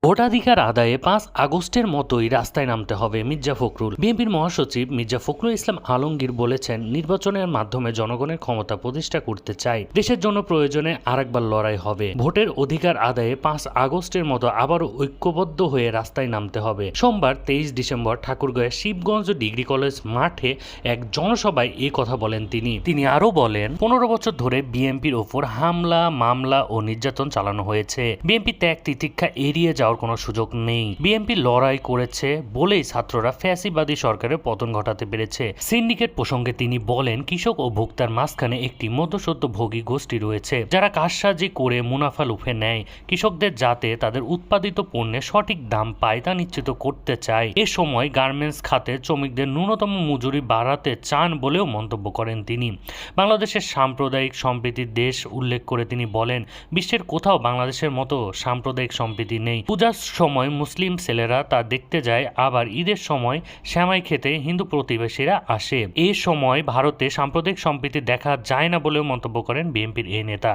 ভোটাধিকার আদায়ে 5 আগস্টের মতোই রাস্তায় নামতে হবে মির্জা ফখরুল। বিএনপির মহাসচিব মির্জা ফখরুল ইসলাম আলমগীর বলেছেন, নির্বাচনের মাধ্যমে জনগণের ক্ষমতা প্রতিষ্ঠা করতে চাই। দেশের জন্য প্রয়োজনে আরেকবার লড়াই হবে। ভোটের অধিকার আদায়ে 5 আগস্টের মতো আবারও ঐক্যবদ্ধ হয়ে রাস্তায় নামতে হবে। সোমবার 23 ডিসেম্বর ঠাকুরগাঁওয়ের শিবগঞ্জ ডিগ্রি কলেজ মাঠে এক জনসভায় এই কথা বলেন তিনি আরও বলেন, 15 বছর ধরে বিএনপির ওপর হামলা, মামলা ও নির্যাতন চালানো হয়েছে। বিএনপি ত্যাগ তিতিক্ষা এড়িয়ে যাওয়ার কোনো সুযোগ নেই। বিএনপি লড়াই করেছে বলেই ছাত্ররা ফ্যাসিবাদী সরকারের পতন ঘটাতে পেরেছে। সিন্ডিকেট প্রসঙ্গে তিনি বলেন, কৃষক ও ভোক্তার মাঝখানে একটি মধ্যস্বত্বভোগী গোষ্ঠী রয়েছে, যারা কারসাজি করে মুনাফা লুফে নেয়। কৃষকদের যাতে তাদের উৎপাদিত পণ্যের সঠিক দাম পায় তা নিশ্চিত করতে চায়। এ সময় গার্মেন্টস খাতে শ্রমিকদের ন্যূনতম মজুরি বাড়াতে চান বলেও মন্তব্য করেন তিনি। বাংলাদেশের সাম্প্রদায়িক সম্প্রীতির দেশ উল্লেখ করে তিনি বলেন, বিশ্বের কোথাও বাংলাদেশের মতো সাম্প্রদায়িক সম্প্রীতি নেই। পূজার সময় মুসলিম ছেলেরা তা দেখতে যায়, আবার ঈদের সময় শ্যামাই খেতে হিন্দু প্রতিবেশীরা আসে। এ সময় ভারতে সাম্প্রদায়িক সম্প্রীতি দেখা যায় না বলেও মন্তব্য করেন বিএনপির এই নেতা।